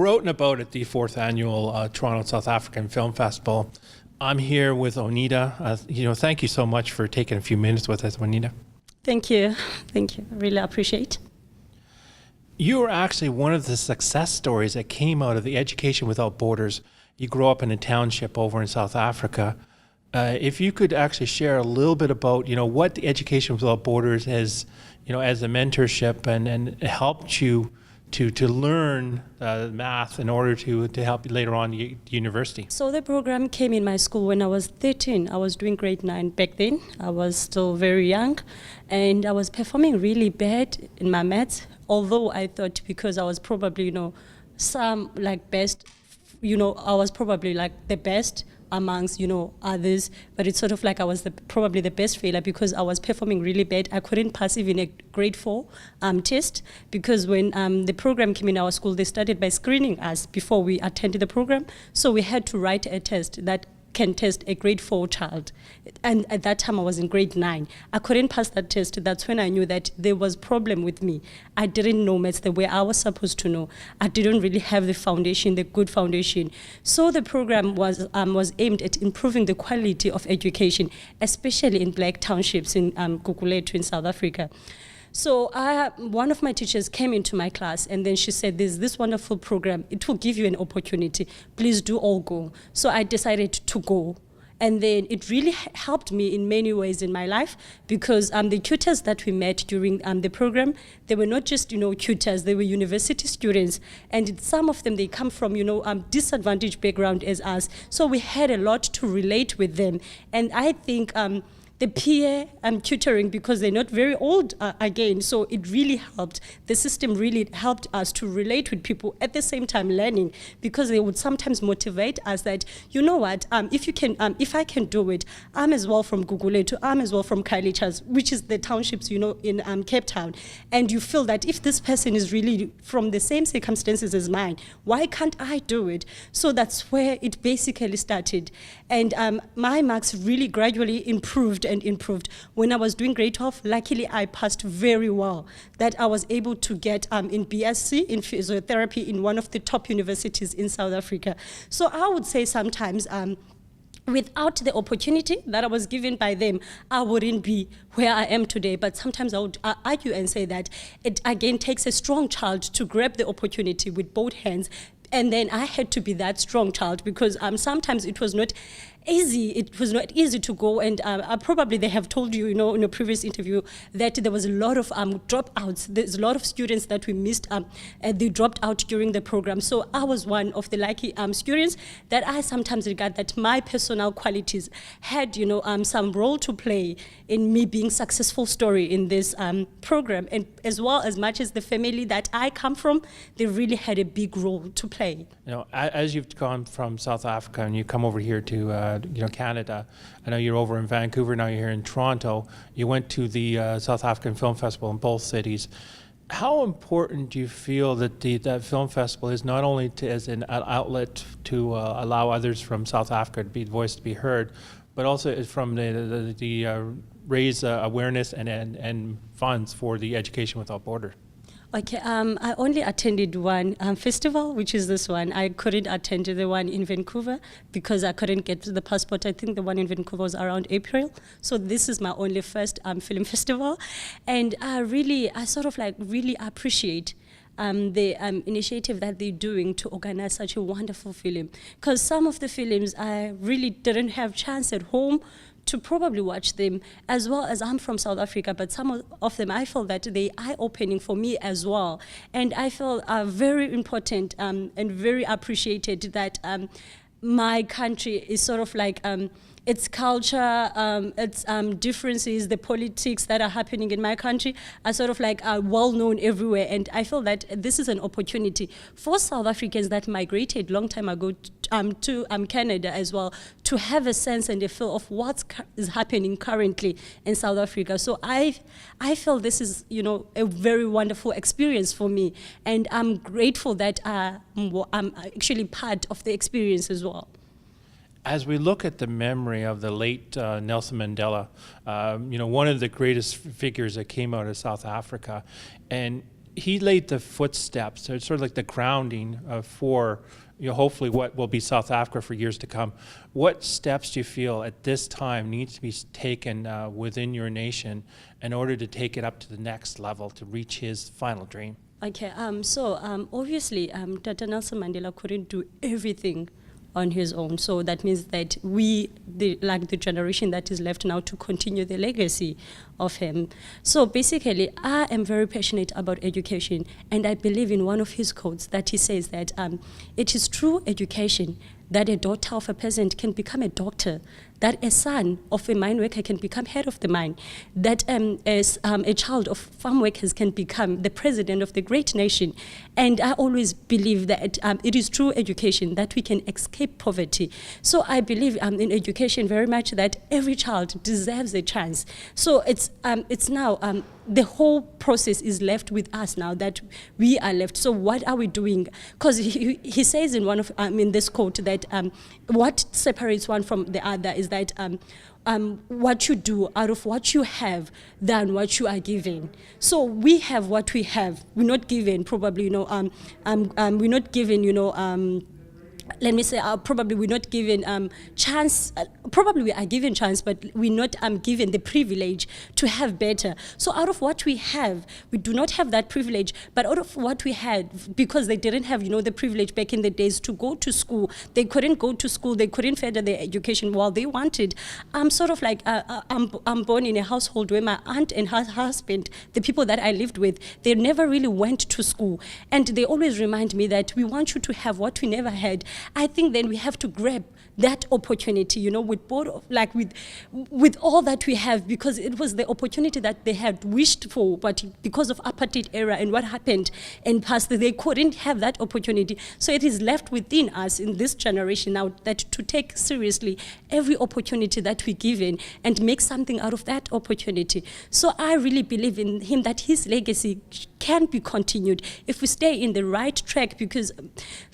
We're out and about at the 4th annual Toronto South African Film Festival. I'm here with Onitha. Thank you so much for taking a few minutes with us, Onitha. Thank you. Thank you. I really appreciate. You are actually one of the success stories that came out of the Education Without Borders. You grew up in a township over in South Africa. If you could actually share a little bit about, what the Education Without Borders has, as a mentorship and helped you to learn math in order to help you later on at university. So the program came in my school when I was 13. I was doing grade 9 back then. I was still very young and I was performing really bad in my maths, although I thought because I was probably, some like best, I was probably like the best amongst, others, but it's sort of like I was probably the best failure because I was performing really bad. I couldn't pass even a grade 4 test because when the program came in our school, they started by screening us before we attended the program. So we had to write a test that can test a grade 4 child. And at that time I was in grade 9. I couldn't pass that test. That's when I knew that there was problem with me. I didn't know maths the way I was supposed to know. I didn't really have the foundation, the good foundation. So the program was aimed at improving the quality of education, especially in black townships in Gugulethu in South Africa. So one of my teachers came into my class and then she said, there's this wonderful program. It will give you an opportunity. Please do all go. So I decided to go. And then it really helped me in many ways in my life because the tutors that we met during the program, they were not just, tutors, they were university students. And some of them, they come from, disadvantaged background as us. So we had a lot to relate with them. And I think the peer tutoring, because they're not very old again, so it really helped. The system really helped us to relate with people at the same time learning, because they would sometimes motivate us that, if I can do it, I'm as well from Gugulethu, I'm as well from Kailichas, which is the townships, in Cape Town. And you feel that if this person is really from the same circumstances as mine, why can't I do it? So that's where it basically started. And my marks really gradually improved. When I was doing grade 12, luckily I passed very well, that I was able to get in B.Sc in Physiotherapy in one of the top universities in South Africa. So I would say sometimes without the opportunity that I was given by them, I wouldn't be where I am today. But sometimes I would argue and say that it again takes a strong child to grab the opportunity with both hands. And then I had to be that strong child because sometimes it was not easy. It was not easy to go, and probably they have told you, in a previous interview, that there was a lot of dropouts. There's a lot of students that we missed. They dropped out during the program. So I was one of the lucky students that I sometimes regard that my personal qualities had, some role to play in me being successful story in this program, and as well as much as the family that I come from, they really had a big role to play. As you've gone from South Africa and you come over here to Canada. I know you're over in Vancouver, now you're here in Toronto. You went to the South African Film Festival in both cities. How important do you feel that that film festival is, not only as an outlet to allow others from South Africa to be voiced, to be heard, but also from the raise awareness and funds for the Education Without Borders? Okay, I only attended one festival, which is this one. I couldn't attend the one in Vancouver because I couldn't get the passport. I think the one in Vancouver was around April. So this is my only first film festival. And I really appreciate the initiative that they're doing to organize such a wonderful film. Because some of the films I really didn't have chance at home to probably watch them, as well as I'm from South Africa, but some of them I feel that they are eye-opening for me as well. And I feel very important and very appreciated that my country is sort of like its culture, its differences, the politics that are happening in my country are sort of like well known everywhere. And I feel that this is an opportunity for South Africans that migrated long time ago to Canada as well, to have a sense and a feel of what is happening currently in South Africa. So I feel this is, a very wonderful experience for me, and I'm grateful that I'm actually part of the experience as well. As we look at the memory of the late Nelson Mandela, one of the greatest figures that came out of South Africa, and he laid the footsteps, so it's sort of like the grounding for hopefully what will be South Africa for years to come. What steps do you feel at this time needs to be taken within your nation in order to take it up to the next level to reach his final dream? Okay, obviously, Tata Nelson Mandela couldn't do everything on his own. So that means that we, the generation that is left now, to continue the legacy of him. So basically, I am very passionate about education, and I believe in one of his quotes that he says that it is true education that a daughter of a peasant can become a doctor, that a son of a mine worker can become head of the mine, that a child of farm workers can become the president of the great nation. And I always believe that it is through education that we can escape poverty. So I believe in education very much, that every child deserves a chance. So it's now, the whole process is left with us now, that we are left. So what are we doing? Because he says in one of in this quote that what separates one from the other is that what you do out of what you have than what you are given. So we have what we have. We're not given probably, we're not given, let me say, probably we're not given chance, probably we are given chance, but we're not given the privilege to have better. So out of what we have, we do not have that privilege, but out of what we had, because they didn't have, the privilege back in the days to go to school, they couldn't go to school, they couldn't further their education while they wanted. I'm sort of like, I'm born in a household where my aunt and her husband, the people that I lived with, they never really went to school. And they always remind me that we want you to have what we never had. I think then we have to grab that opportunity, with both, like with all that we have, because it was the opportunity that they had wished for, but because of apartheid era and what happened in past, they couldn't have that opportunity. So it is left within us in this generation now that to take seriously every opportunity that we're given and make something out of that opportunity. So I really believe in him, that his legacy can be continued if we stay in the right track, because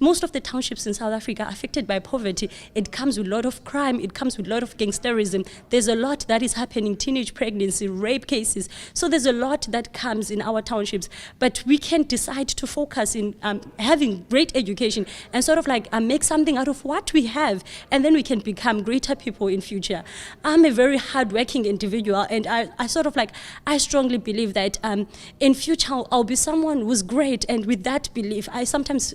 most of the townships in South Africa are affected by poverty. It comes with a lot of crime, it comes with a lot of gangsterism. There's a lot that is happening, teenage pregnancy, rape cases. So there's a lot that comes in our townships, but we can decide to focus in having great education and sort of like make something out of what we have, and then we can become greater people in future. I'm a very hardworking individual, and I sort of like, I strongly believe that in future I'll be someone who's great, and with that belief, I sometimes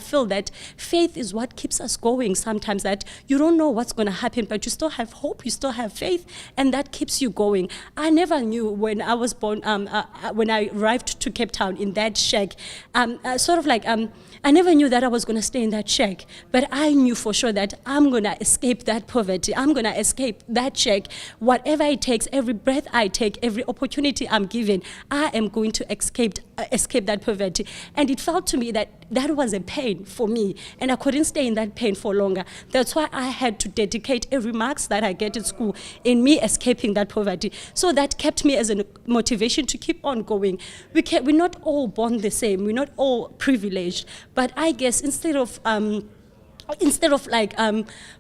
feel that faith is what keeps us going sometimes, that you don't know what's going to happen, but you still have hope, you still have faith, and that keeps you going. I never knew when I was born, when I arrived to Cape Town in that shack, I never knew that I was going to stay in that shack, but I knew for sure that I'm going to escape that poverty, I'm going to escape that shack. Whatever it takes, every breath I take, every opportunity I'm given, I am going to escape that poverty. And it felt to me that that was a pain for me, and I couldn't stay in that pain for longer. That's why I had to dedicate every marks that I get at school in me escaping that poverty. So that kept me as a motivation to keep on going. We're not all born the same, we're not all privileged, but I guess instead of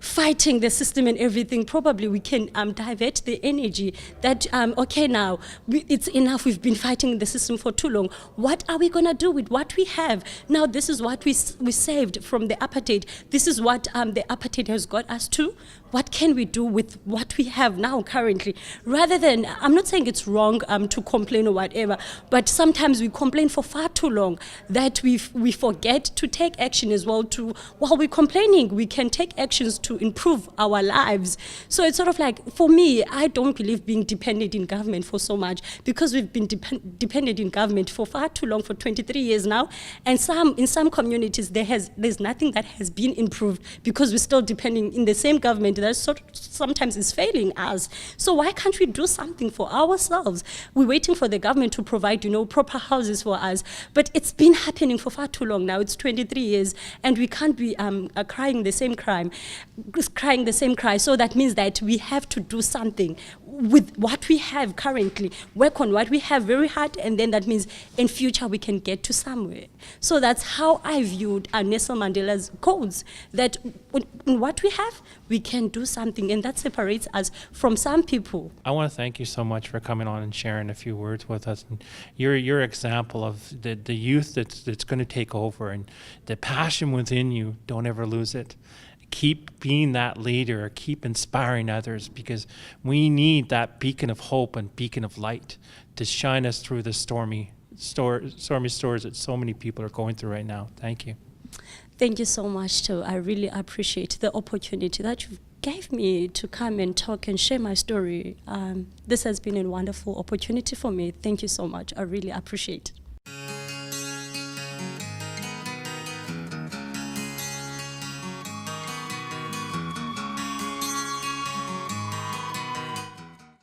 fighting the system and everything, probably we can divert the energy that, okay, now it's enough, we've been fighting the system for too long. What are we going to do with what we have? Now this is what we saved from the apartheid. This is what the apartheid has got us to. What can we do with what we have now currently? Rather than, I'm not saying it's wrong to complain or whatever, but sometimes we complain for far too long that we forget to take action as well. While we're complaining, we can take actions to improve our lives. So it's sort of like, for me, I don't believe being dependent in government for so much, because we've been dependent in government for far too long, for 23 years now, and in some communities there's nothing that has been improved, because we're still depending in the same government that sometimes is failing us. So why can't we do something for ourselves? We're waiting for the government to provide, proper houses for us, but it's been happening for far too long now. It's 23 years, and we can't be crying the same cry. So that means that we have to do something. with what we have currently, work on what we have very hard, and then that means in future we can get to somewhere. So that's how I viewed Nelson Mandela's codes, that in what we have, we can do something, and that separates us from some people. I want to thank you so much for coming on and sharing a few words with us. And your example of the youth that's going to take over, and the passion within you, don't ever lose it. Keep being that leader, keep inspiring others, because we need that beacon of hope and beacon of light to shine us through the stormy stores that so many people are going through right now. Thank you. Thank you so much, too. I really appreciate the opportunity that you gave me to come and talk and share my story. This has been a wonderful opportunity for me. Thank you so much. I really appreciate it.